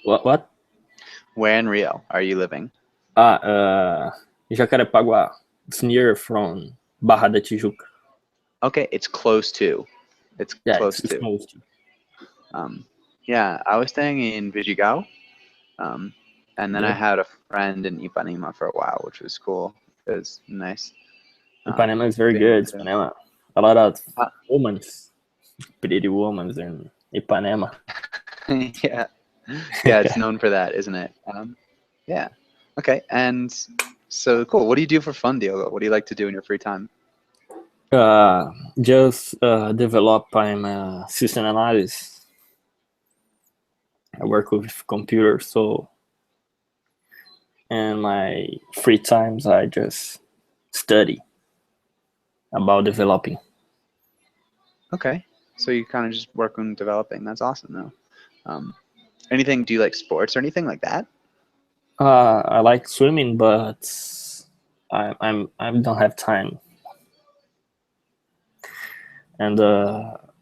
What? Where in Rio are you living? Jacarepaguá. It's near from Barra da Tijuca. Okay, it's close to. It's Yeah, close it's to. close to. Um, yeah, I was staying in Vidigal, um, and then I Yep. had a friend in Ipanema for a while, which was cool. It was nice Ipanema is very being good. able to. Ipanema. A lot of Uh, women, pretty women in Ipanema. yeah, yeah, it's known for that, isn't it? Yeah. Okay, and so cool. What do you do for fun, Diogo? What do you like to do in your free time? uh, just develop I'm a system analysis. I work with computers, so in my free times I just study about developing. Okay, so you kind of just work on developing. That's awesome, though. Anything? Do you like sports or anything like that? I like swimming, but I don't have time, and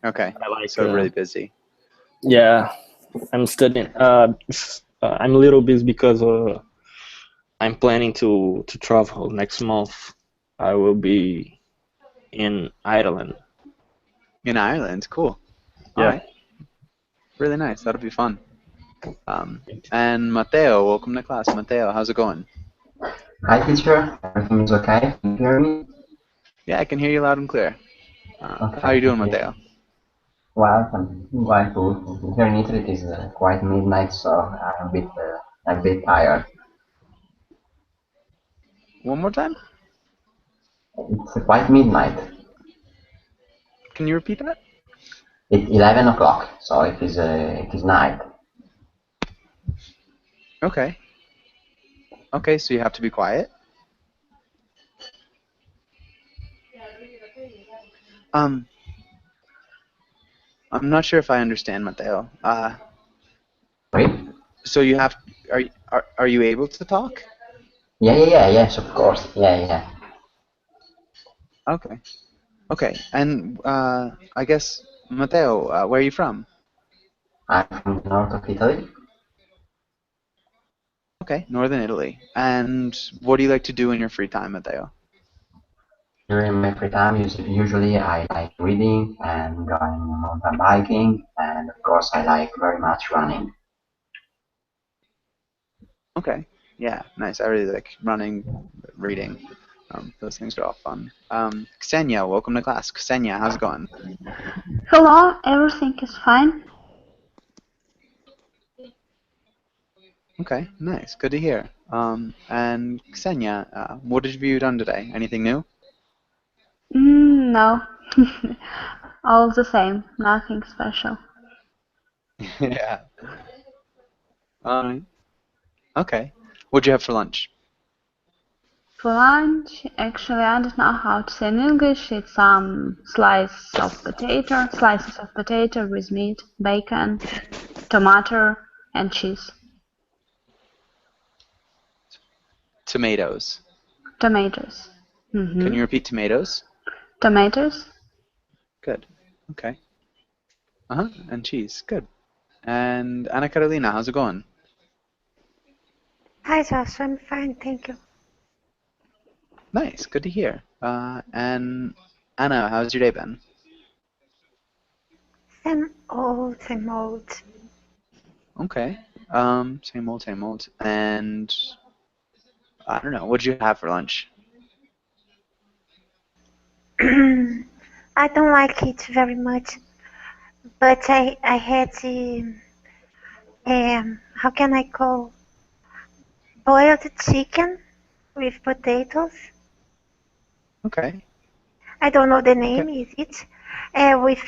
Okay, I like so really busy. yeah. I'm studying. I'm a little busy because I'm planning to travel next month. I will be in Ireland. In Ireland, cool. All Yeah. right, really nice. That'll be fun. Um, and Mateo, welcome to class. Mateo, how's it going? Hi teacher, everything is okay? Can you hear me? Yeah, I can hear you loud and clear. How are Okay, you doing, thank you. Mateo? Well, I'm quite good. Here in Italy it is quite midnight, so I'm a bit tired. One more time? It's quite midnight. Can you repeat that? It's 11 o'clock, so it is night. Okay. Okay, so you have to be quiet. Um, I'm not sure if I understand, Mateo. Wait? So you have, are you able to talk? Yes, of course. Yeah. Okay. Okay. And I guess Mateo, where are you from? I'm from the north of Italy. Okay, Northern Italy. And what do you like to do in your free time, Mateo? During my free time, usually I like reading and going mountain biking, and of course I like very much running. Okay. Yeah, nice. I really like running, reading. Those things are all fun. Ksenia, welcome to class. Ksenia, how's it going? Hello, everything is fine. Okay, nice. Good to hear. And Ksenia, what have you done today? Anything new? No, all the same, nothing special. Yeah. Um, okay. What'd you have for lunch? For lunch, actually, I don't know how to say in English. It's some slices of potato with meat, bacon, tomato, and cheese. Tomatoes. Tomatoes. Can Mm-hmm. you repeat tomatoes? Tomatoes. Good. Okay. Uh-huh. And cheese. Good. And Anna Carolina, how's it going? Hi, Josh. I'm fine, thank you. Nice. Good to hear. And Anna, how's your day been? Same old, same old. Okay. Same old, same old. And I don't know. What'd you have for lunch? I don't like it very much, but I had how can I call boiled chicken with potatoes. Okay. I don't know the Okay. name, is it? With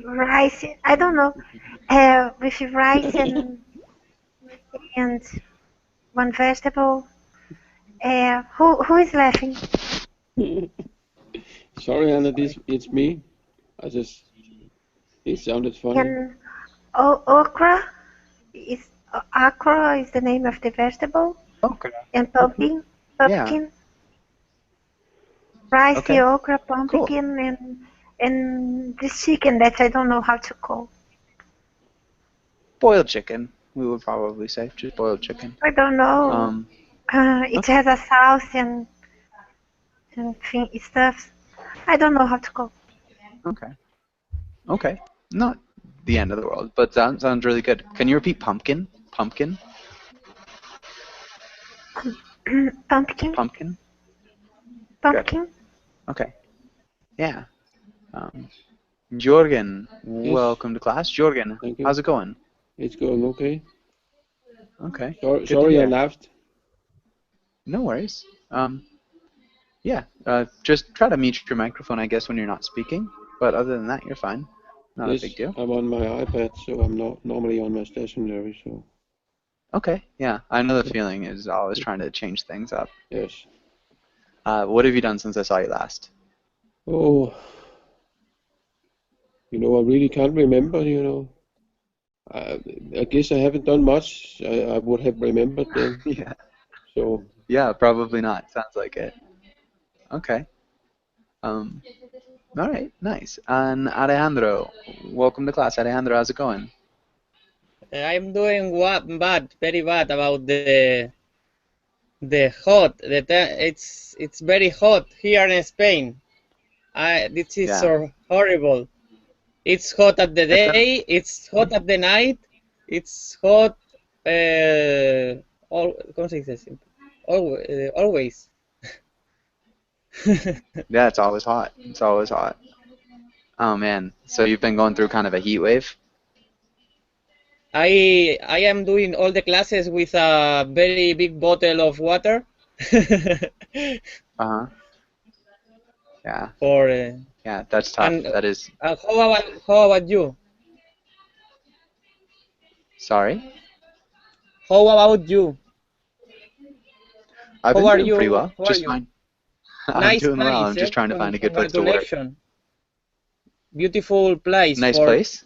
rice. I don't know. With rice and one vegetable. Who is laughing? Sorry, Anna, it's me. I just it sounded funny. And okra is okra is the name of the vegetable. Okay. And Yeah. pumpkin, rice, Okay. okra, Cool. pumpkin, and this chicken that I don't know how to call. Boiled chicken. we would probably say. Just boiled chicken. I don't know. It Okay. has a sauce and stuff. I don't know how to cook. Okay. Okay. Not the end of the world, but that sounds really good. Can you repeat pumpkin? Pumpkin? Pumpkin, Pumpkin? pumpkin. Okay. Yeah. Um, Jorgen, Yes, welcome to class. Jorgen, thank you. how's it going? It's going okay. Okay. Sorry, Good to sorry I hear. laughed. No worries. Yeah. Just try to mute your microphone, I guess, when you're not speaking. But other than that, you're fine. Not a Yes, big deal. I'm on my iPad, so I'm not normally on my stationary. So Okay. Yeah. I know the feeling is always trying to change things up. yes. What have you done since I saw you last? Oh, I really can't remember. I guess I haven't done much. I would have remembered then. Yeah. So Yeah. Probably not. Sounds like it. Okay. Um. All right. Nice. And Alejandro, welcome to class. Alejandro, how's it going? I'm doing bad, very bad about the hot. It's very hot here in Spain. This is Yeah. so horrible. It's hot at the It's a, day. It's hot at the night. It's hot. ¿Cómo se dice? Always. yeah. It's always hot. It's always hot. Oh man. So you've been going through kind of a heat wave? I am doing all the classes with a very big bottle of water. Uh-huh. Yeah. For Yeah. That's tough. and That is. how about you? Sorry. How about you? I've How been are doing pretty you? well. How are Just you? fine. I'm Nice doing well. place, I'm just trying to find a good place to work. Congratulations. Beautiful place Nice for place?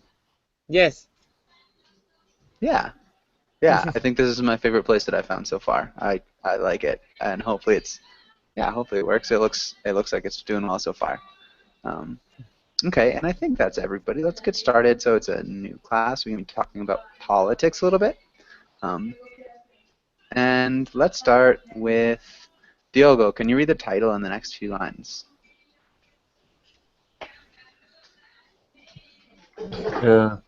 yes. Yeah. Yeah. I think this is my favorite place that I've found so far. I like it, and hopefully hopefully it works. It looks like it's doing well so far. Um, okay, and I think that's everybody. Let's get started. So it's a new class. We're going to be talking about politics a little bit. And let's start with Diogo. Can you read the title in the next few lines?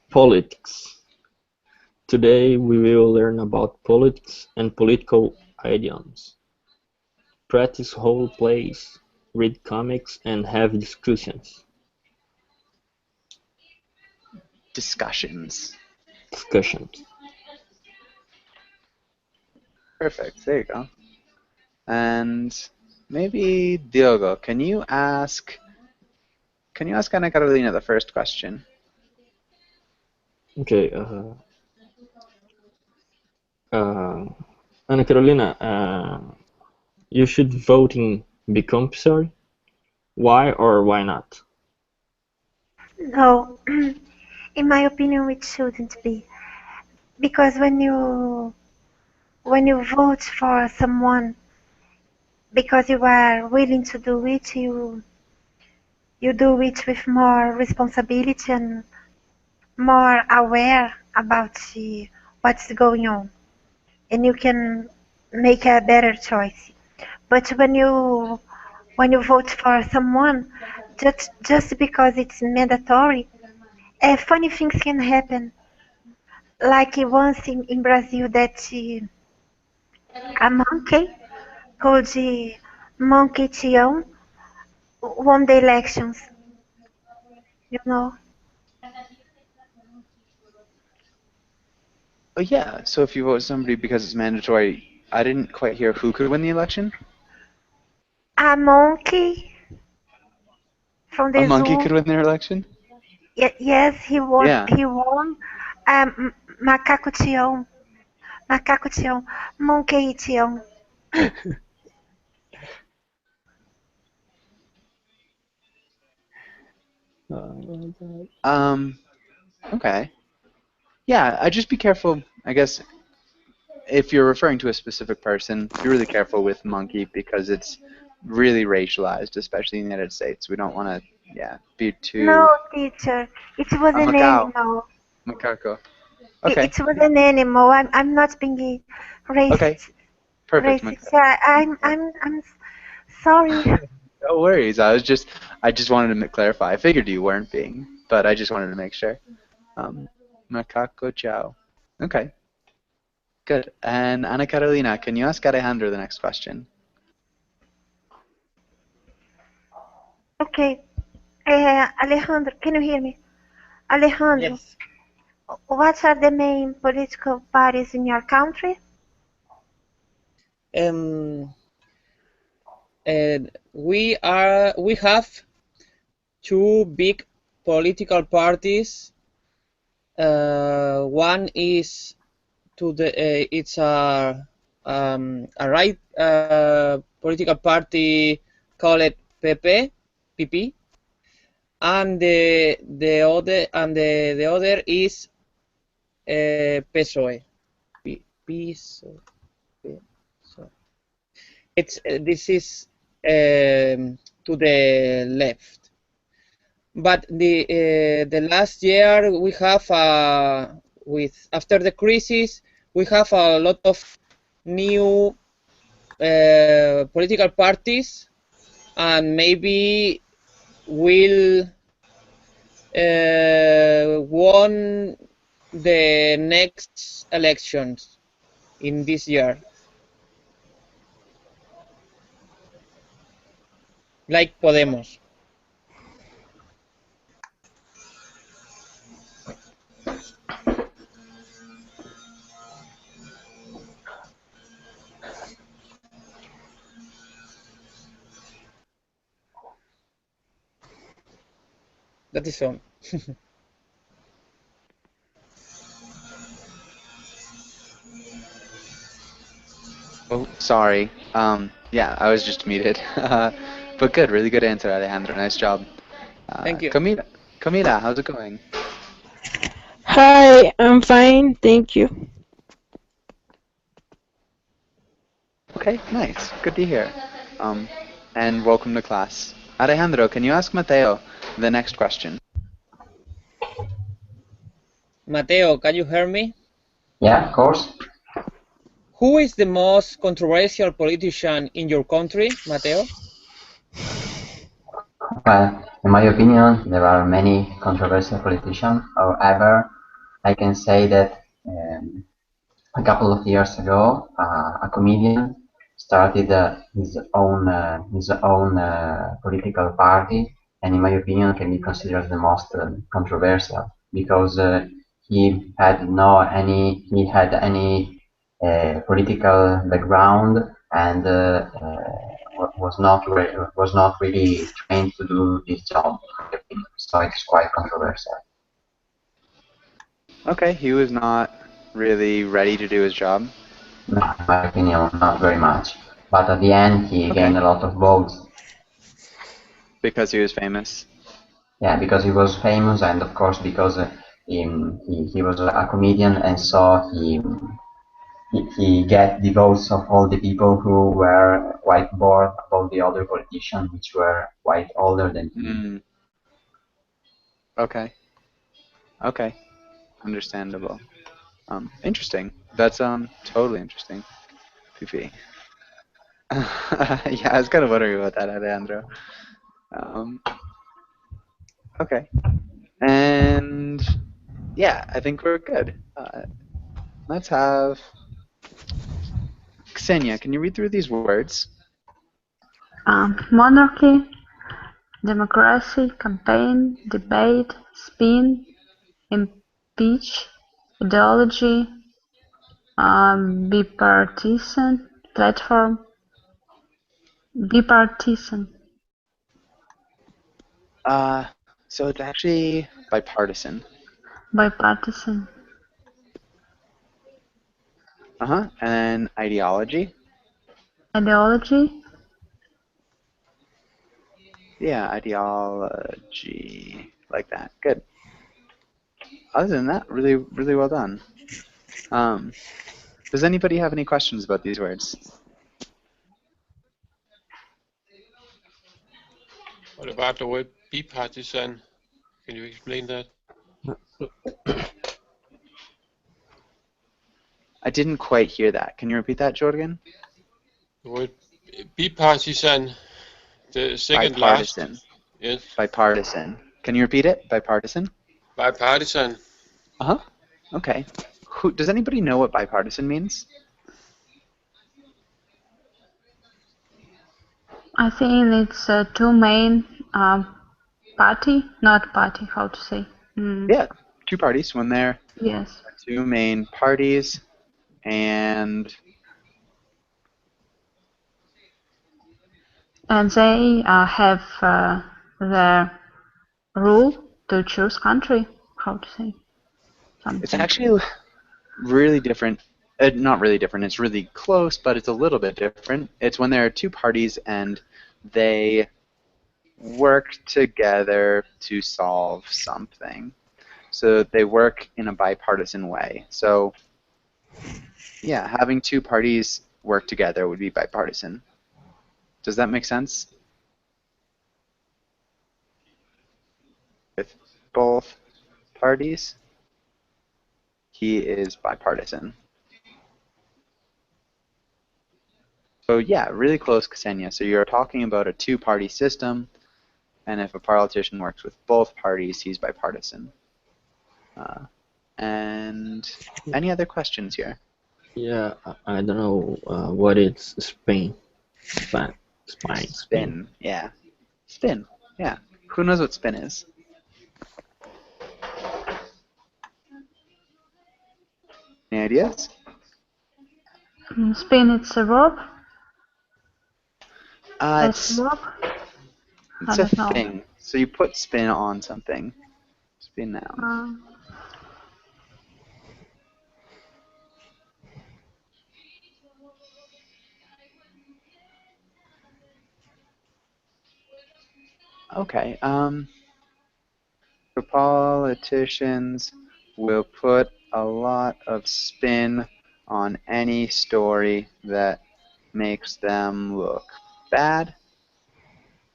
Politics. Today we will learn about politics and political idioms. Practice role plays, read comics, and have discussions. Discussions. Perfect. There you go. And maybe Diogo, can you ask Ana Carolina the first question? Okay. Ana Carolina, you should voting be compulsory. Why or why not? No, in my opinion, it shouldn't be, because when you vote for someone because you are willing to do it, you do it with more responsibility and more aware about what's going on, and you can make a better choice. But when you vote for someone just because it's mandatory, funny things can happen. Like once in Brazil, that a monkey called Monkey Tião won the elections. You know. Oh yeah. So if you vote somebody because it's mandatory, I didn't quite hear who could win the election. A monkey from A the monkey zoo. could win their election? Yes, he won. Yeah. He won. Macaco Tião. Macaco Tião. Monkey Tião. Okay. Yeah, I'd just be careful, I guess, if you're referring to a specific person, be really careful with monkey because it's really racialized, especially in the United States. We don't want to, be too... No, teacher. It was A an macau. animal. Macaco. Okay. It was an animal. I'm not being racist. Okay. Perfect. Racist. Yeah, I'm sorry. No worries. I just wanted to clarify. I figured you weren't being, but I just wanted to make sure. Macaco Chow. Okay. Good. And Ana Carolina, can you ask Alejandro the next question? Okay. Alejandro, can you hear me? Alejandro, Yes. what are the main political parties in your country? We have two big political parties. One is it's a right political party called PP, and the other is PSOE. PSOE. This is to the left. But the last year we have after the crisis we have a lot of new political parties, and maybe will won the next elections in this year, like Podemos. That is all. Oh, sorry. Yeah, I was just muted. But good, really good answer, Alejandro. Nice job. Thank you. Camila, how's it going? Hi, I'm fine, thank you. Okay, nice. Good to hear. And welcome to class. Alejandro, can you ask Mateo the next question? Mateo, can you hear me? Yeah, of course. Who is the most controversial politician in your country, Mateo? Well, in my opinion, there are many controversial politicians. However, I can say that a couple of years ago, a comedian started his own political party, and in my opinion, can be considered the most controversial because he had any political background and was not really trained to do this job. In my opinion. So it's quite controversial. Okay, he was not really ready to do his job. No, in my opinion, not very much. But at the end, he gained a lot of votes. Because he was famous? Yeah, because he was famous, and of course because he was a comedian, and so he get the votes of all the people who were quite bored about the other politicians, which were quite older than him. Okay. Okay. Understandable. Interesting. That's totally interesting. Fifi. Yeah, I was kind of wondering about that, Alejandro. Okay. And yeah, I think we're good. Let's have Ksenia. Can you read through these words? Monarchy, democracy, campaign, debate, spin, impeach, ideology, bipartisan, platform, bipartisan. So it's actually bipartisan. Bipartisan. And ideology? Ideology. Yeah, ideology. Like that. Good. Other than that, really, really well done. Does anybody have any questions about these words? What about the word bipartisan? Can you explain that? I didn't quite hear that. Can you repeat that, Jorgen? Would bipartisan, the second last. Bipartisan. Yes. Bipartisan. Can you repeat it? Bipartisan? Bipartisan. Uh-huh. Okay. Does anybody know what bipartisan means? I think it's two main party, not party, how to say? Yeah, two parties when they're Yes. two main parties, and they have their rule to choose country, how to say? Something. it's actually really different. Not really different. It's really close, but it's a little bit different. It's when there are two parties and they work together to solve something. So they work in a bipartisan way. So yeah, having two parties work together would be bipartisan. Does that make sense? With both parties, he is bipartisan. So yeah, really close, Ksenia. So you're talking about a two-party system, and if a politician works with both parties, he's bipartisan. And any other questions here? Yeah, I don't know what is Spain. Spain. Spin, yeah. Spin, yeah. Who knows what spin is? Any ideas? Spin, it's a verb. It's verb. a don't know. thing. So you put spin on something. Spin now. Okay. The politicians will put a lot of spin on any story that makes them look bad.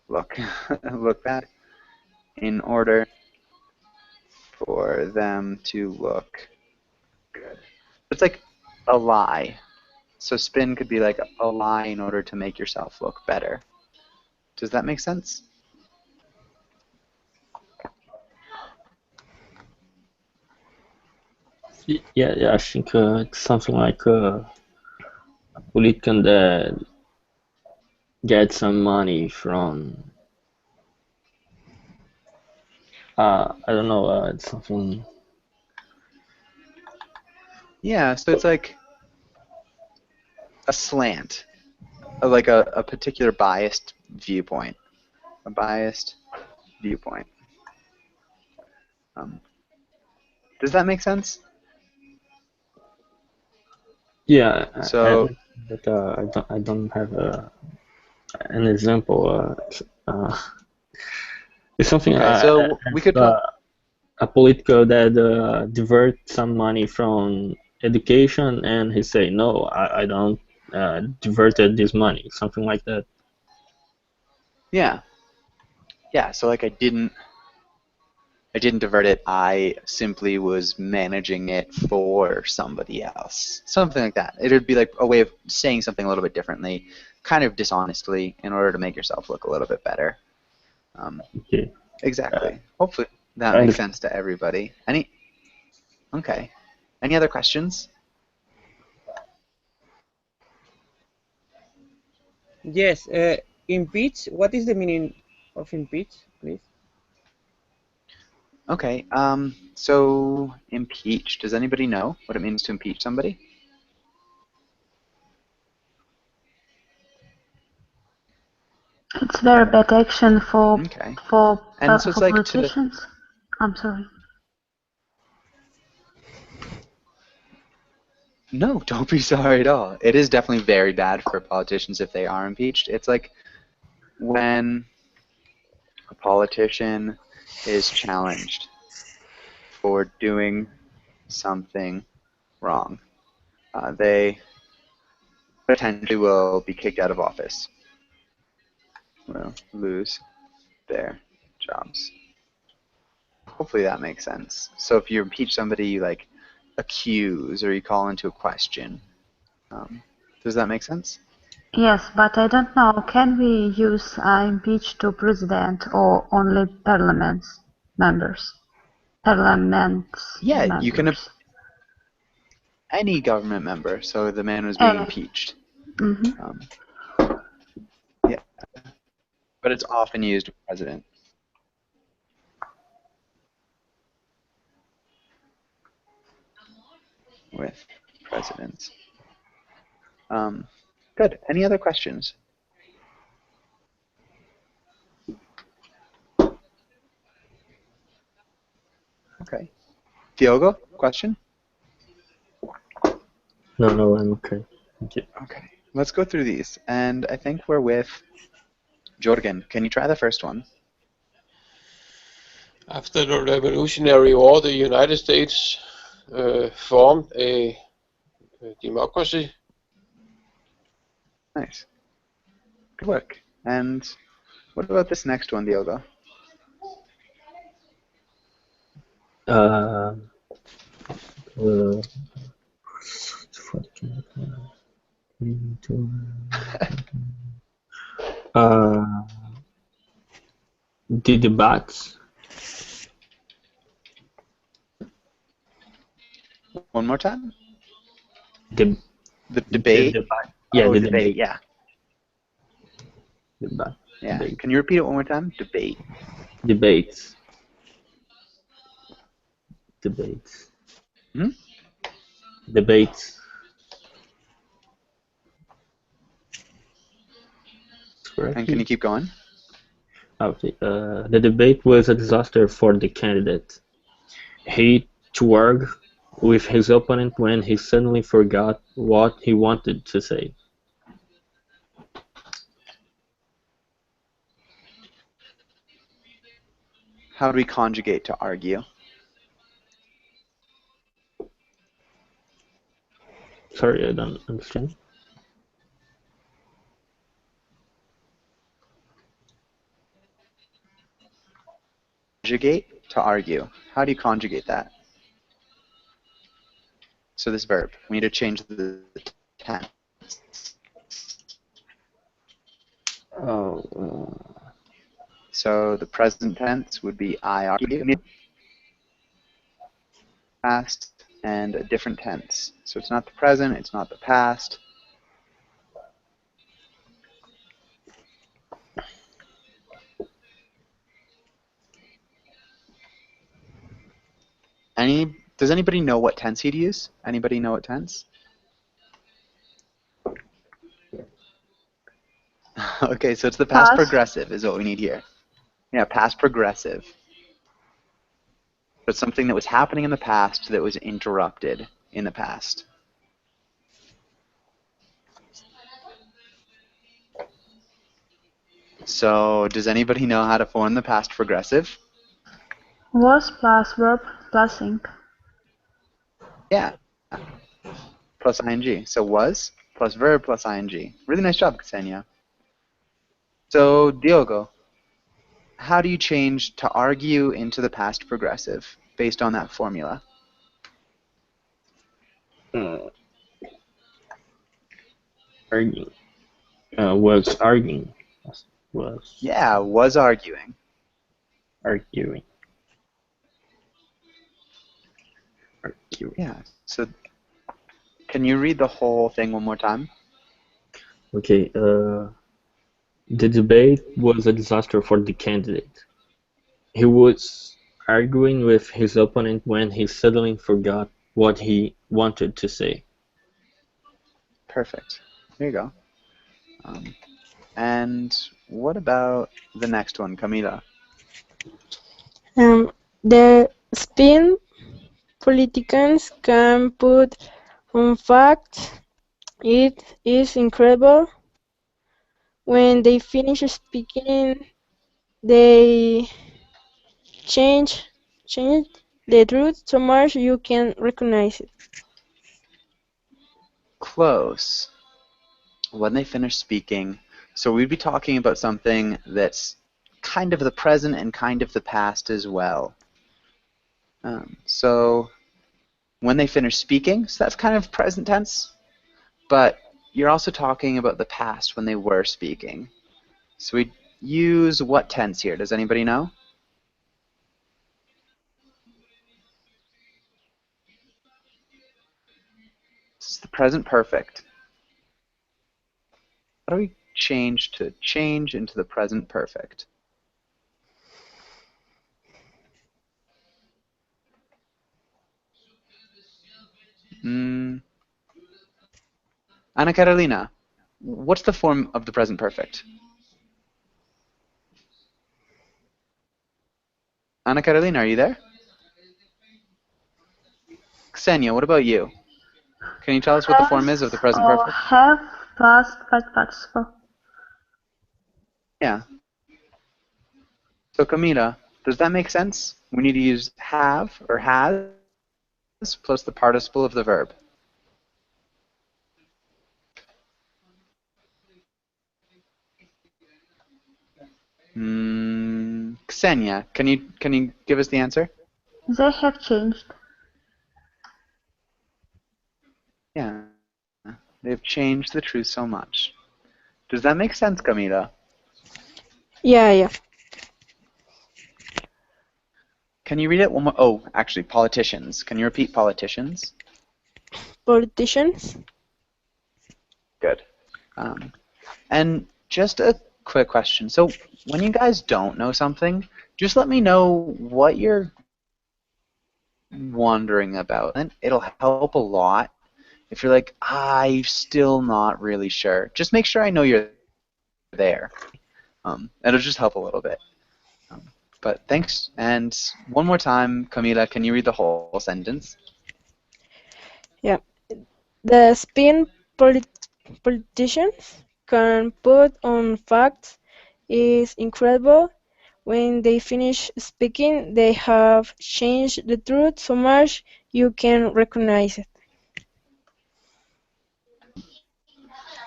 Look bad in order for them to look good. It's like a lie. So spin could be like a lie in order to make yourself look better. Does that make sense? Yeah, I think it's something like a politician that gets some money from. I don't know. It's something. Yeah, so it's like a slant, like a particular biased viewpoint. A biased viewpoint. Does that make sense? Yeah, So but I don't have an example. It's something. okay, so we could talk. A political that divert some money from education, and he say no, I don't diverted this money, something like that. Yeah. So like I didn't divert it. I simply was managing it for somebody else. Something like that. It would be like a way of saying something a little bit differently, kind of dishonestly, in order to make yourself look a little bit better. Okay. Exactly. Hopefully that makes sense to everybody. Okay. Any other questions? Yes. Impeach. What is the meaning of impeach, please? Okay. So impeach. Does anybody know what it means to impeach somebody? It's very bad action for Okay. for And so it's like politicians. I'm sorry. No, don't be sorry at all. It is definitely very bad for politicians if they are impeached. It's like when a politician is challenged for doing something wrong. They potentially will be kicked out of office. Will lose their jobs. Hopefully that makes sense. So if you impeach somebody, you like accuse or you call into a question. Does that make sense? Yes, but I don't know. Can we use impeach to president or only members? Yeah, you can any government member. So the man was being impeached. Mm-hmm. Yeah, but it's often used with president. With presidents. Good. Any other questions? Okay. Diogo, question? No, I'm okay. Thank you. Okay. Let's go through these. And I think we're with Jorgen. Can you try the first one? After the Revolutionary War, the United States formed a democracy. Nice. Good work. And what about this next one, Diogo? The debates. One more time? The debate? Yeah, oh, the debate, yeah. Debate. Yeah. Debate. Can you repeat it one more time? Debate. Debates. Debates. Hmm? Debates. And can you keep going? Okay. The debate was a disaster for the candidate. He twirled with his opponent when he suddenly forgot what he wanted to say. How do we conjugate to argue? Sorry, I don't understand. Conjugate to argue. How do you conjugate that? So this verb, we need to change the tense. So the present tense would be I argue. Past and a different tense. So it's not the present, it's not the past. Does anybody know what tense he'd use? Anybody know what tense? Okay, so it's the past progressive is what we need here. Yeah, past progressive. But something that was happening in the past that was interrupted in the past. So does anybody know how to form the past progressive? Was plus verb plus ing. Yeah. Plus ing. So was plus verb plus ing. Really nice job, Ksenia. So Diogo, how do you change to argue into the past progressive based on that formula? Arguing. Was arguing. Was. Yeah, was arguing. Arguing. Yeah. So can you read the whole thing one more time? Okay. The debate was a disaster for the candidate. He was arguing with his opponent when he suddenly forgot what he wanted to say. Perfect. There you go. And what about the next one, Camila? The spin politicians can put on facts. It is incredible. When they finish speaking, they change the truth so much you can recognize it. Close. When they finish speaking, so we'd be talking about something that's kind of the present and kind of the past as well. So when they finish speaking, so that's kind of present tense, but you're also talking about the past when they were speaking. So we use what tense here? Does anybody know? This is the present perfect. How do we change to change into the present perfect? Ana Carolina, what's the form of the present perfect? Ana Carolina, are you there? Ksenia, what about you? Can you tell us what the form is of the present or perfect? have plus past participle. Yeah. So Camila, does that make sense? We need to use have or has plus the participle of the verb. Ksenia, can you give us the answer? They have changed. Yeah. They've changed the truth so much. Does that make sense, Camila? Yeah. Can you read it one more? Oh, actually, politicians. Can you repeat politicians? Politicians. Good. And just a quick question. So when you guys don't know something, just let me know what you're wondering about. And it'll help a lot. If you're like, I'm still not really sure, just make sure I know you're there. It'll just help a little bit. But thanks. And one more time, Camila, can you read the whole sentence? Yeah. The Spain politicians can put on facts is incredible. When they finish speaking, they have changed the truth so much you can recognize it.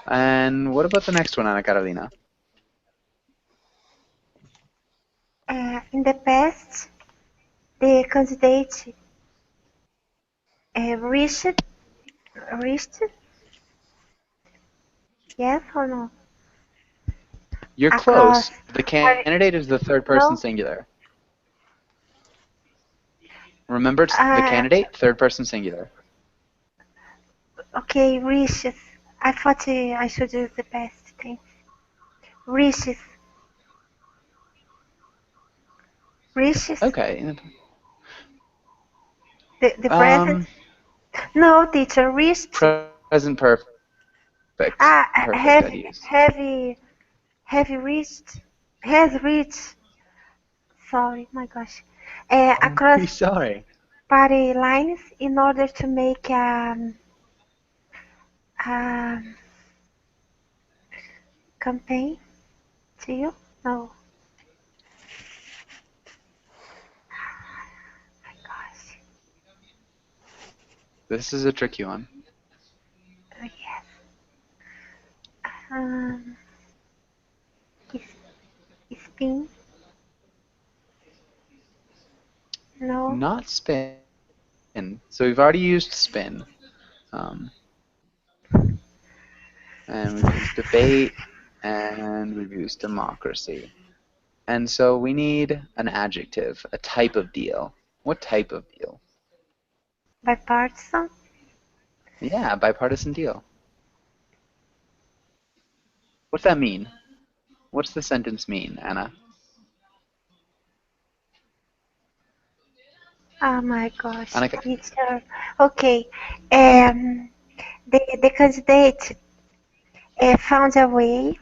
And what about the next one, Ana Carolina? In the past, the candidate reached, yes or no? You're Across, close. The candidate is the third person no? singular. Remember, it's the Uh, candidate, third person singular. okay, reaches. I thought I should use the past tense. Reaches. Reaches. Okay. The present. No, teacher, reached. Present perfect. Perfect, I'd use. Have reached. Has reached. Sorry, my gosh. Across Sorry. party lines in order to make campaign to you? No. My gosh. This is a tricky one. Yes. Spin. No. Not spin. So we've already used spin. And we've used debate, and we've used democracy. And so we need an adjective, a type of deal. What type of deal? Bipartisan. Yeah, bipartisan deal. What's that mean? What's the sentence mean, Anna? Oh my gosh, Anna, teacher. Okay. The candidate found a way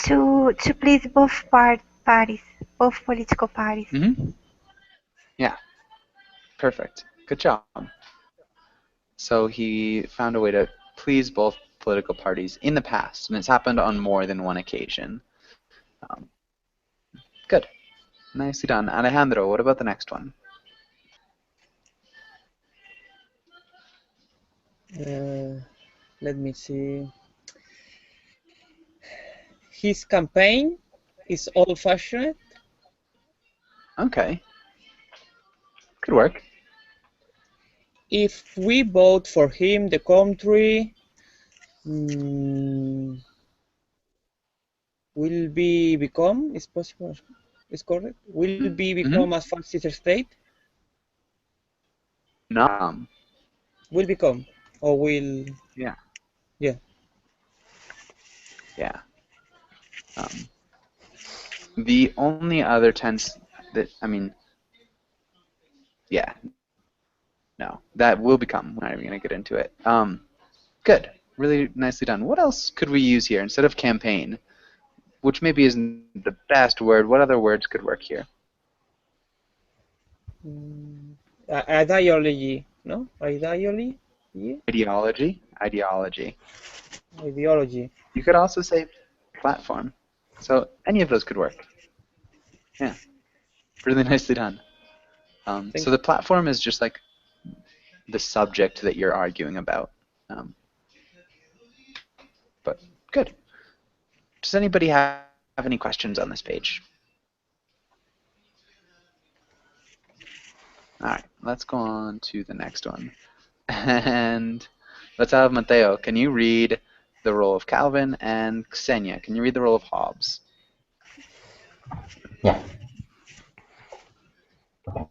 to please both parties, both political parties. Yeah, perfect. Good job. So he found a way to please both political parties in the past, and it's happened on more than one occasion. Good. Nicely done. Alejandro, what about the next one? Let me see. His campaign is old-fashioned. Okay. Could work. if we vote for him, the country will be become, is possible, is correct? Will be become a fascist state? No. Will become, or will? Yeah. Yeah. Yeah. The only other tense that, I mean, yeah. No, that will become. We're not even going to get into it. Good. Really nicely done. What else could we use here instead of campaign, which maybe isn't the best word? What other words could work here? Ideology, no? Ideology? Yeah. Ideology. Ideology. Ideology. You could also say platform. So any of those could work. Yeah. Really nicely done. So the platform is just like the subject that you're arguing about. But good. Does anybody have any questions on this page? All right, let's go on to the next one. And let's have Mateo. Can you read the role of Calvin? And Ksenia, can you read the role of Hobbes? Yeah. Okay.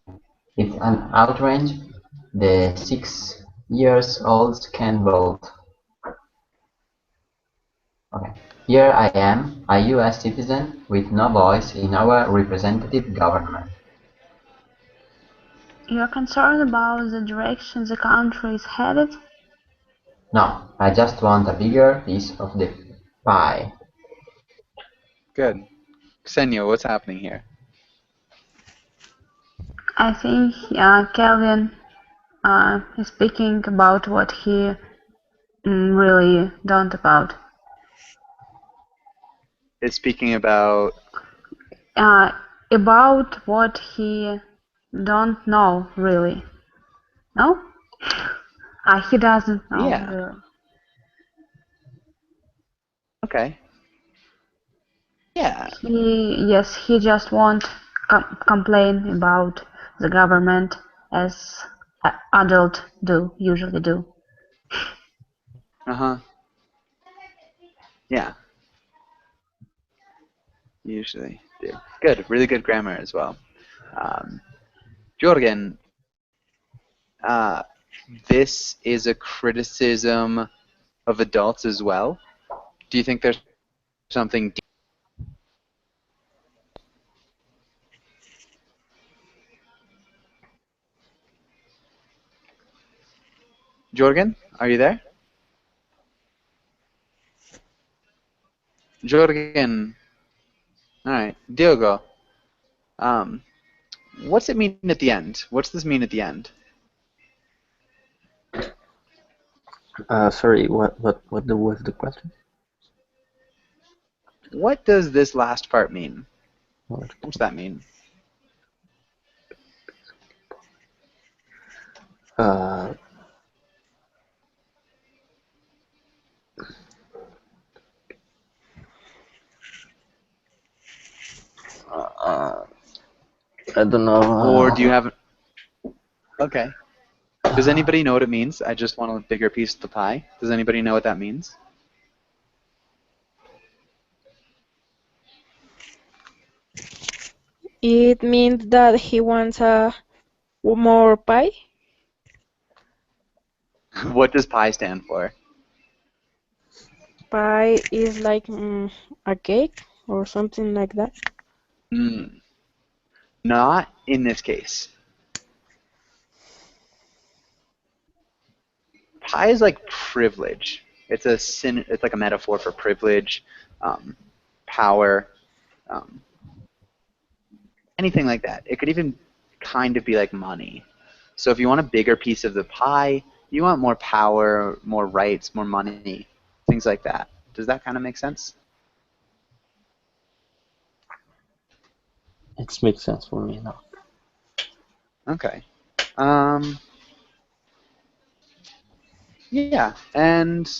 It's an outrage. The 6-year-olds can vote. Okay. Here I am, a US citizen with no voice in our representative government. You're concerned about the direction the country is headed? No, I just want a bigger piece of the pie. Good. Ksenia, what's happening here? I think Calvin is speaking about what he really don't about. It's speaking about... About what he don't know, really. No? He doesn't know, Yeah. really. Okay. Yeah. He just won't complain about the government as adults usually do. Uh-huh. Yeah. Usually do. Good. Really good grammar as well. Jorgen, this is a criticism of adults as well. Do you think there's something deep? Jorgen, are you there? Jorgen. All right. Diogo. What's it mean at the end? What's this mean at the end? Sorry, what was the question? What does this last part mean? What? What's that mean? I don't know. Or do you have... Okay. Does anybody know what it means? I just want a bigger piece of the pie. Does anybody know what that means? It means that he wants a more pie. What does pie stand for? Pie is like a cake or something like that. Not in this case. Pie is like privilege. It's like a metaphor for privilege, power, anything like that. It could even kind of be like money. So if you want a bigger piece of the pie, you want more power, more rights, more money, things like that. Does that kind of make sense? It makes sense for me now. Okay. Yeah, and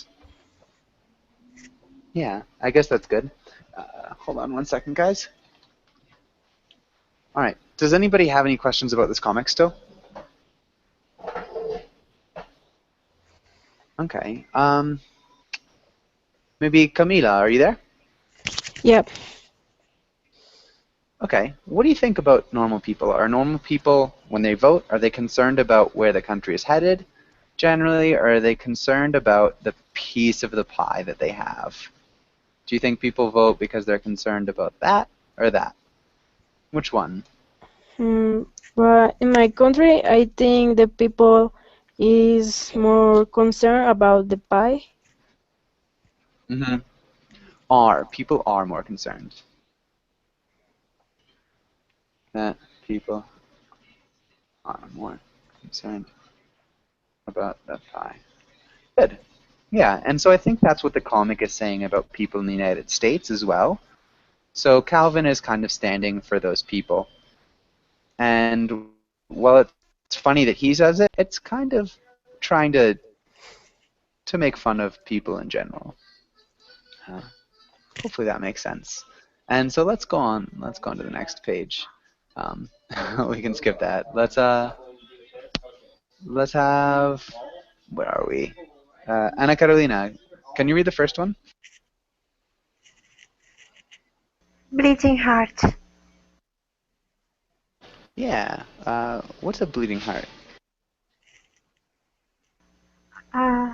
yeah, I guess that's good. Hold on one second, guys. All right. Does anybody have any questions about this comic still? Okay. Maybe Camila, are you there? Yep. Okay. What do you think about normal people? Are normal people, when they vote, are they concerned about where the country is headed generally, or are they concerned about the piece of the pie that they have? Do you think people vote because they're concerned about that or that? Which one? But in my country, I think the people is more concerned about the pie. Mm-hmm. People are more concerned. That people are more concerned about the pie. Good. Yeah, and so I think that's what the comic is saying about people in the United States as well. So Calvin is kind of standing for those people. And while it's funny that he says it, it's kind of trying to make fun of people in general. Hopefully that makes sense. And so let's go on. Let's go on to the next page. Um, we can skip that. Let's have. Where are we? Ana Carolina, can you read the first one? Bleeding heart. Yeah. What's a bleeding heart? Uh,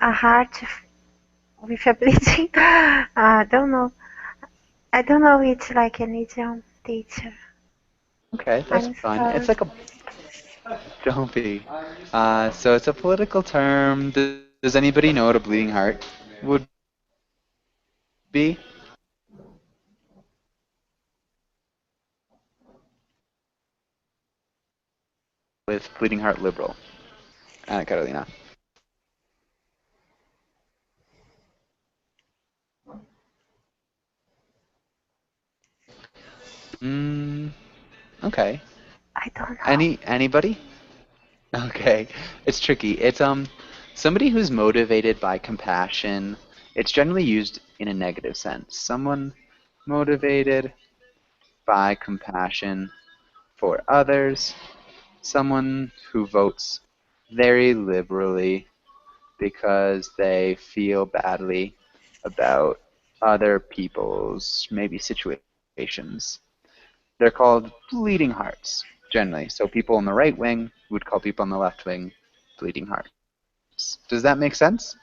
a heart with a bleeding. I don't know. I don't know. It's like an idiom, teacher. Okay, that's I'm fine. sorry. It's like a. Don't be. So it's a political term. Does anybody know what a bleeding heart would be? With bleeding heart liberal, Ana Carolina. Mm, okay. I don't know. Anybody? Okay, it's tricky. It's somebody who's motivated by compassion. It's generally used in a negative sense. Someone motivated by compassion for others. Someone who votes very liberally because they feel badly about other people's maybe situations. They're called bleeding hearts generally. So people on the right wing would call people on the left wing bleeding hearts. Does that make sense?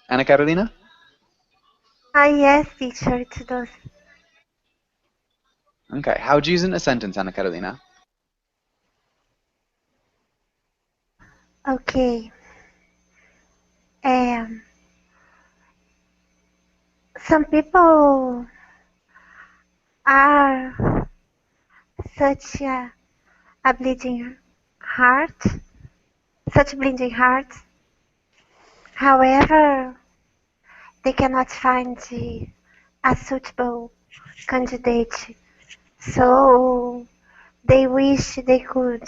Ana Carolina? Yes, teacher, it does. Okay. How would you use it in a sentence, Ana Carolina? Okay. Um, some people are such a bleeding heart, such bleeding hearts. However, they cannot find a suitable candidate, so they wish they could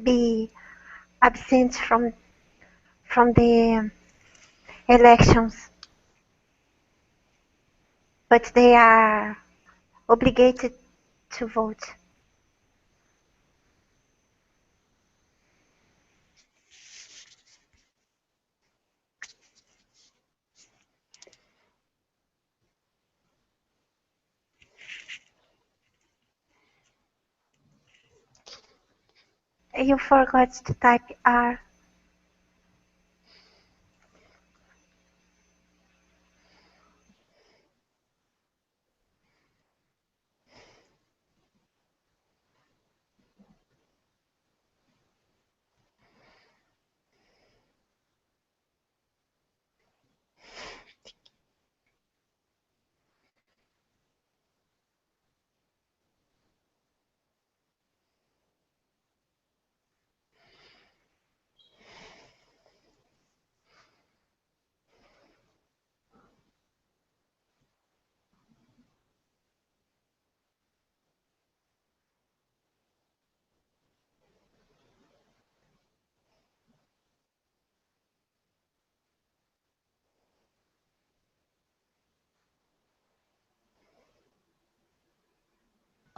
be absent from the elections, but they are obligated to vote. You forgot to type R.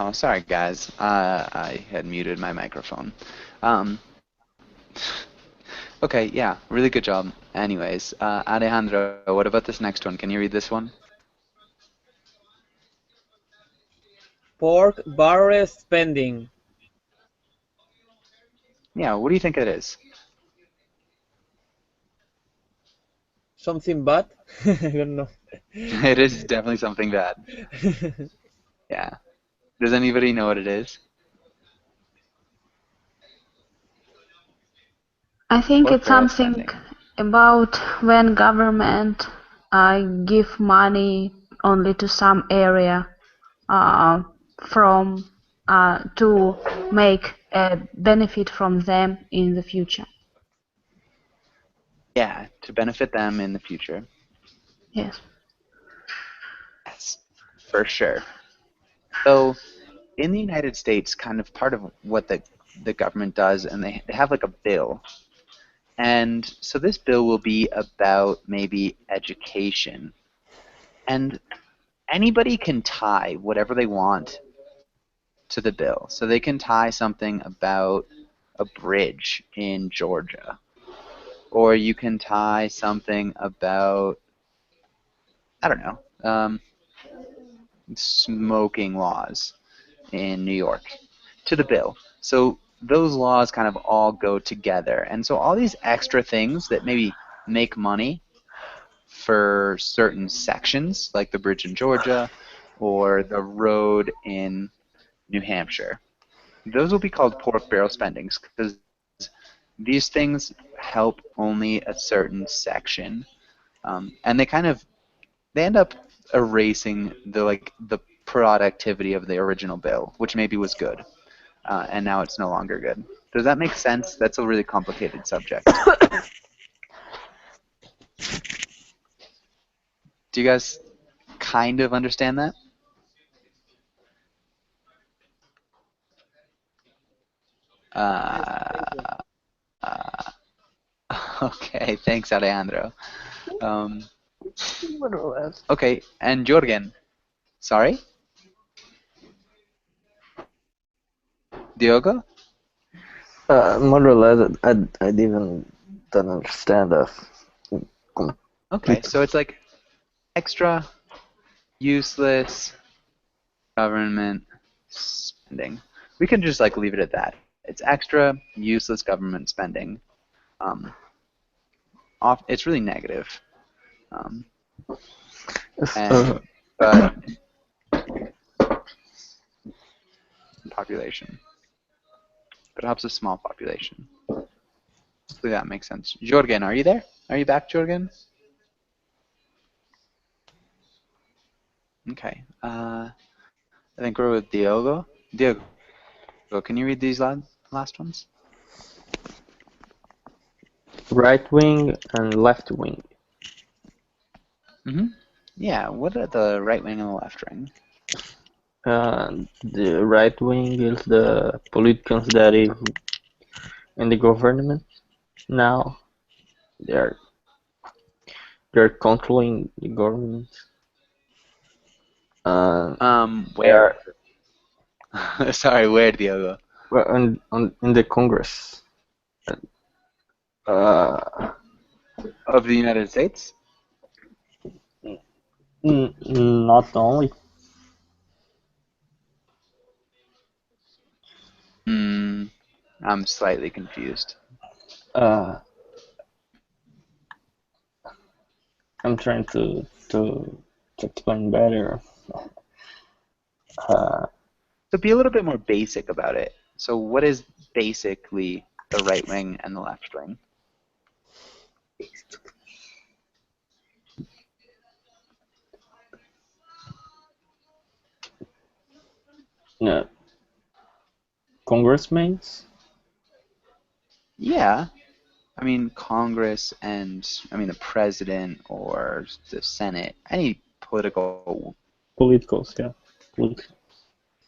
Oh, sorry, guys. I had muted my microphone. Um, okay, yeah, really good job. Anyways, Alejandro, what about this next one? Can you read this one? Pork barrel spending. Yeah, what do you think it is? Something bad? I don't know. It is definitely something bad. Yeah. Does anybody know what it is? I think Pork it's barrel something spending. about when government give money only to some area uh, from to make a benefit from them in the future. Yeah, to benefit them in the future. Yes. Yes, for sure. So in the United States, kind of part of what the government does, and they have like a bill. And so this bill will be about maybe education. And anybody can tie whatever they want to the bill. So they can tie something about a bridge in Georgia. Or you can tie something about, I don't know, smoking laws in New York to the bill. So those laws kind of all go together. And so all these extra things that maybe make money for certain sections, like the bridge in Georgia or the road in New Hampshire, those will be called pork barrel spendings because these things help only a certain section. And they end up erasing the productivity of the original bill, which maybe was good. And now it's no longer good. Does that make sense? That's a really complicated subject. Do you guys kind of understand that? Uh, uh, okay, thanks, Alejandro. Okay, and Jorgen. Sorry? Diogo? More or less, I didn't don't understand that. Okay, so it's like extra useless government spending. We can just like leave it at that. It's extra useless government spending. Um, it's really negative. Um, and but population. But it helps a small population. Hopefully that makes sense. Jorgen, are you there? Are you back, Jorgen? Okay. I think we're with Diogo. Diogo, can you read these last ones? Right wing and left wing. Mm-hmm. Yeah, what are the right wing and the left wing? The right wing is the politicians that is in the government now. They're controlling the government. Where? Sorry, where, Diogo? Well, in the Congress. Of the United States? Not only. I'm slightly confused. I'm trying to explain better. So be a little bit more basic about it. So what is basically the right wing and the left wing? No. Congressmen? Yeah. I mean, Congress and, the president or the Senate, any political. Politicals, yeah.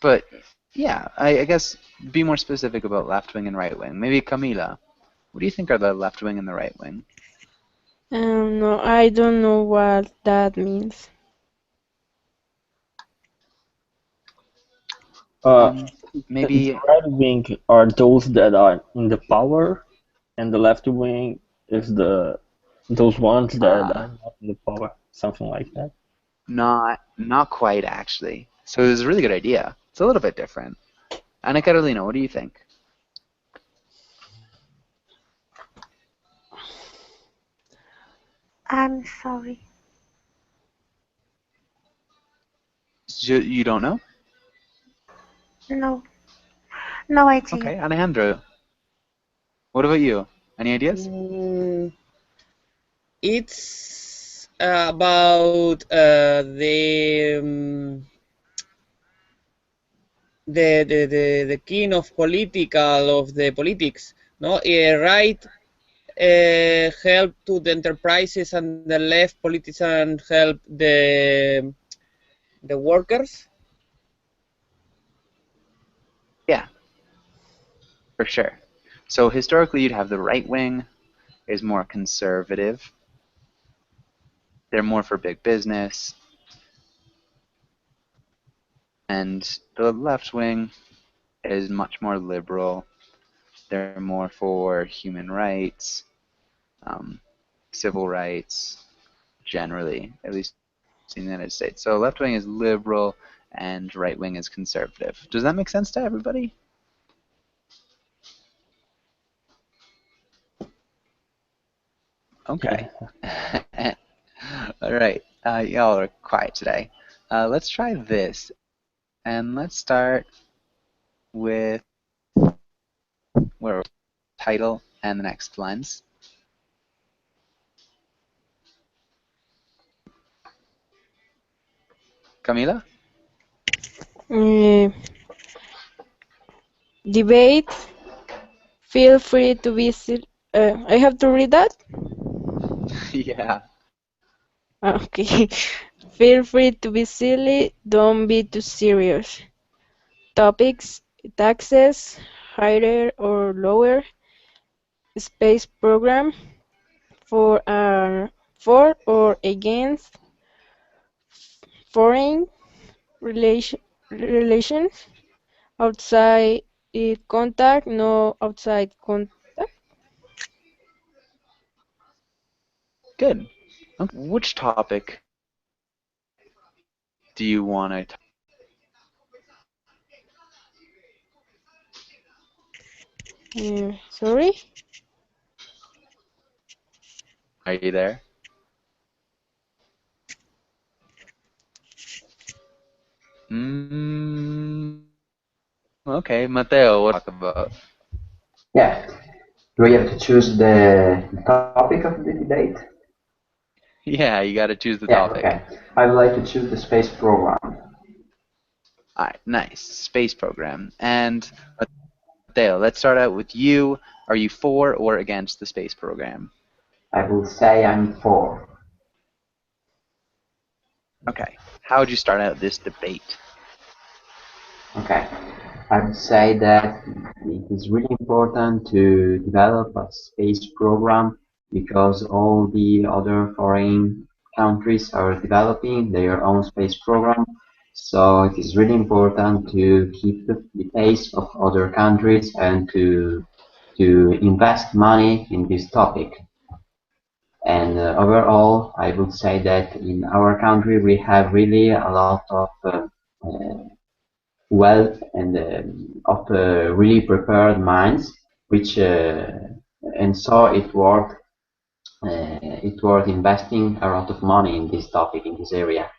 But, yeah, I guess be more specific about left wing and right wing. Maybe Camila, what do you think are the left wing and the right wing? No, I don't know what that means. Uh, Maybe. the right wing are those that are in the power, and the left wing is those ones that are not in the power, something like that. Not quite actually. So it was a really good idea. It's a little bit different. Anna Carolina, what do you think? I'm sorry. You don't know? No, no idea. Okay, Alejandro. What about you? Any ideas? It's about the king of political of the politics. No, right help to the enterprises and the left politicians help the workers. Yeah, for sure. So historically, you'd have the right wing is more conservative. They're more for big business. And the left wing is much more liberal. They're more for human rights, civil rights, generally, at least in the United States. So left wing is liberal and right wing is conservative. Does that make sense to everybody? Okay. All right. Y'all are quiet today. Let's try this. And let's start with title and the next lines. Camila? Debate. Feel free to visit. I have to read that? Yeah. Okay. Feel free to be silly. Don't be too serious. Topics: taxes, higher or lower. Space program. For or against. Foreign relations. Outside contact, no outside contact. Good. Okay. Which topic do you want to talk? Sorry? Are you there? Okay, Mateo, what talk about? Yeah. Do we have to choose the topic of the debate? Yeah, you got to choose the topic. Okay. I would like to choose the space program. All right, nice. Space program. And Mateo, let's start out with you. Are you for or against the space program? I will say I'm for. Okay. How would you start out this debate? Okay. I would say that it is really important to develop a space program because all the other foreign countries are developing their own space program. So it is really important to keep the pace of other countries and to invest money in this topic. And overall, I would say that in our country we have really a lot of wealth and of really prepared minds, which and so it worth investing a lot of money in this topic, in this area.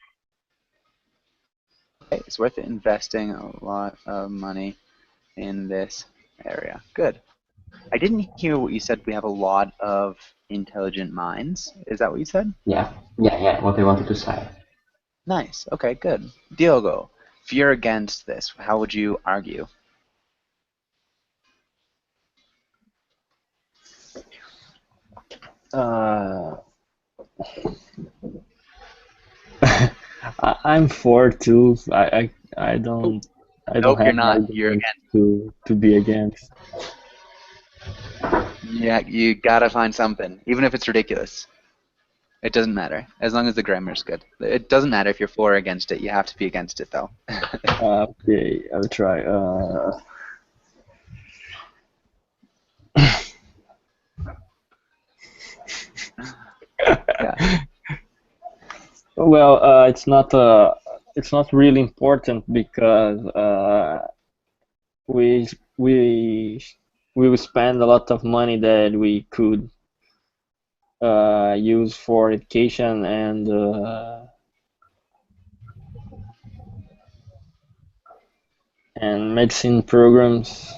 Okay, it's worth investing a lot of money in this area. Good. I didn't hear what you said. We have a lot of intelligent minds. Is that what you said? Yeah. What I wanted to say. Nice. Okay, good. Diogo, if you're against this, how would you argue? I'm for too. I don't Nope, have you're not. argument You're against. to be against. Yeah, you gotta find something, even if it's ridiculous. It doesn't matter as long as the grammar's good. It doesn't matter if you're for or against it. You have to be against it though. Okay, I'll try. Yeah. Well, it's not really important because we we we will spend a lot of money that we could use for education and medicine programs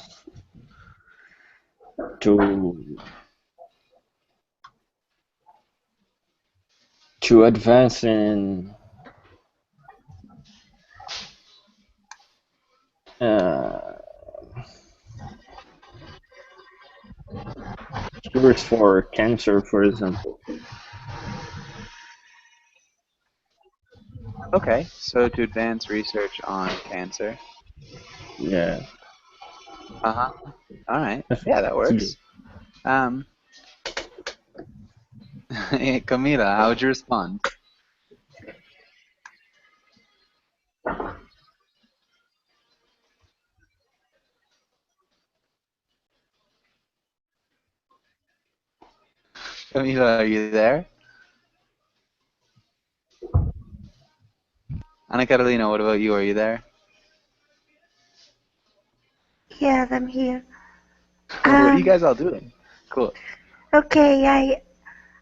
to advance in cures for cancer, for example. Okay, so to advance research on cancer. Yeah. Uh-huh. All right. Yeah, that That's good. works. Camila, how would you respond? Camila, are you there? Ana Carolina, what about you? Are you there? Yes, I'm here. What are you guys all doing? Cool. Okay,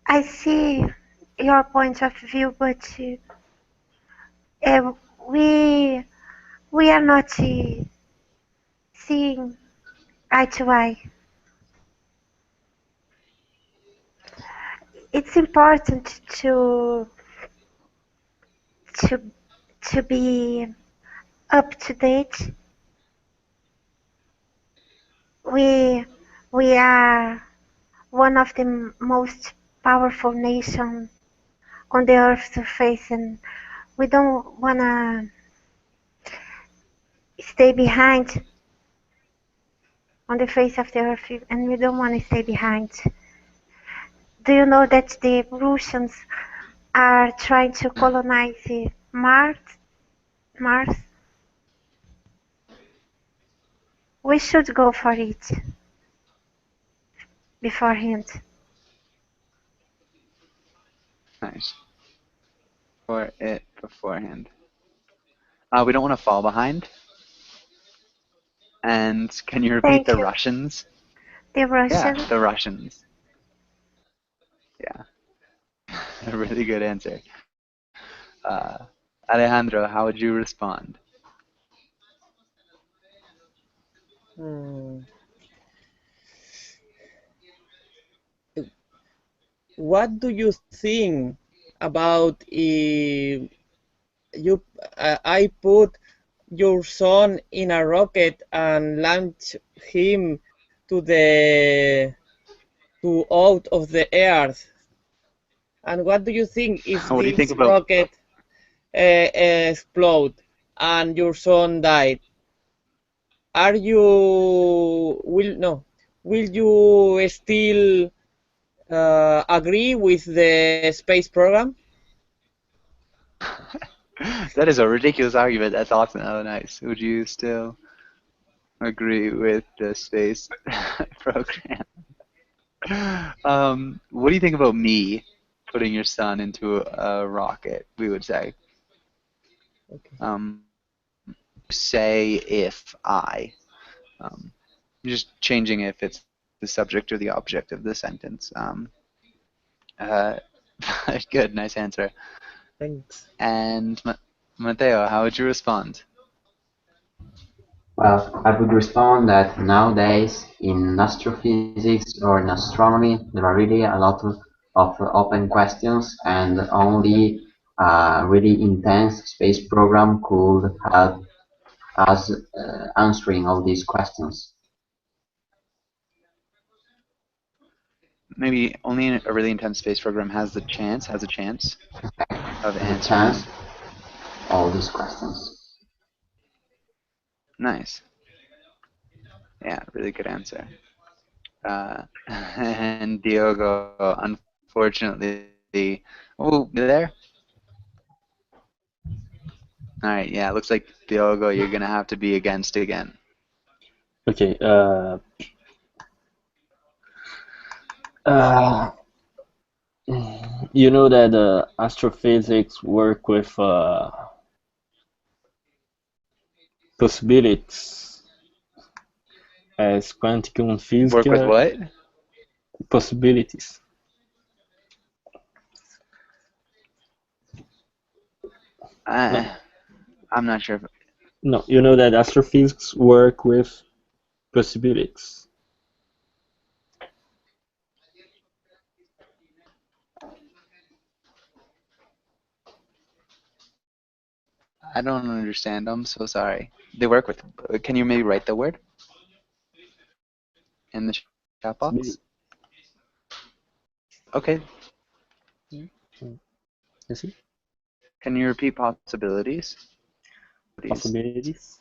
I see your point of view, but uh, we we are not seeing eye to eye. It's important to to be up to date. We are one of the most powerful nations on the Earth's surface, and we don't wanna stay behind on the face of the Earth, and we don't wanna stay behind. Do you know that the Russians are trying to colonize Mars? Mars? We should go for it beforehand. Nice. For it beforehand. We don't want to fall behind. And can you repeat Thank the you. Russians? The Yeah, Russians. the Russians. Yeah. A really good answer. Alejandro, how would you respond? Hmm. What do you think about if I put your son in a rocket and launch him to out of the Earth? And what do you think if What do you think this about? rocket explode and your son died? Are you will you still agree with the space program? That is a ridiculous argument. That's awesome. Oh, nice. Would you still agree with the space program? What do you think about me putting your son into a rocket? We would say. Okay. Say if I. Just changing if it's the subject or the object of the sentence. Uh, good, nice answer. Thanks. And Mateo, how would you respond? Well, I would respond that nowadays in astrophysics or in astronomy there are really a lot of open questions, and only a really intense space program could help us answering all these questions. Maybe only a really intense space program has a chance of The answering. chance all these questions. Nice. Yeah, really good answer. And Diogo, unfortunately, see. Oh, you there? All right. Yeah, it looks like Diogo, you're gonna have to be against again. Okay. Uh, you know that astrophysics work with possibilities as quantum Work with physics what? possibilities. No, I'm not sure. no, you know that astrophysics work with possibilities. I don't understand. I'm so sorry. They work with. Can you maybe write the word in the chat box? Okay. You see? Can you repeat possibilities? Please. Possibilities.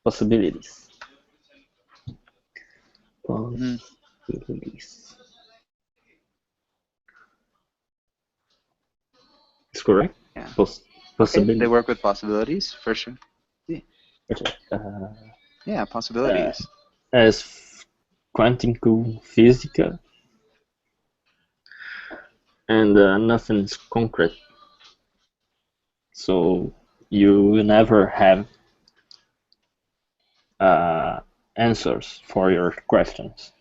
Possibilities. Possibilities. It's correct? Yeah. Poss Okay. possibilities. They work with possibilities for sure. Okay. Yeah, possibilities. As quantum physics and nothing's concrete. So you never have answers for your questions.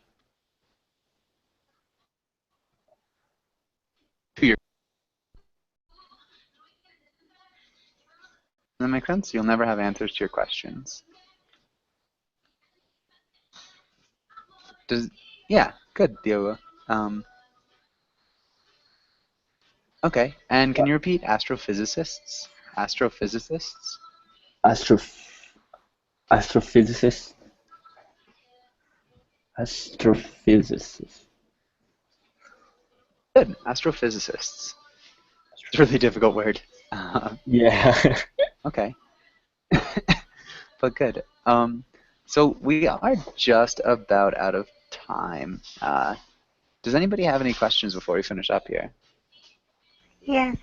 Does that make sense? You'll never have answers to your questions. Yeah, good, Diogo. Okay, and can you repeat astrophysicists? Astrophysicists? Astrophysicists. Astrophysicists. Good, astrophysicists. It's a really difficult word. Yeah. Okay. But good. So we are just about out of time. Does anybody have any questions before we finish up here? Yes.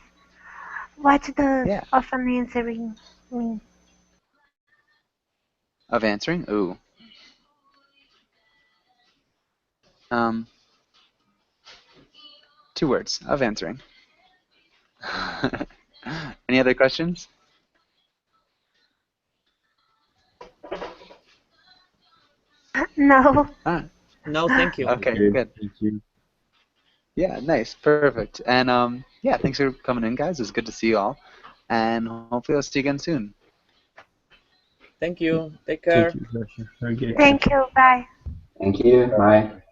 What does Yeah. often answering mean? Of answering? Ooh. Two words. Of answering. Any other questions? No. No, thank you. Okay, good. Thank you. Yeah, nice, perfect. And yeah, thanks for coming in, guys. It was good to see you all, and hopefully I'll see you again soon. Thank you. Take care. Thank you, Sasha. Very good. Thank you. Bye. Thank you. Bye.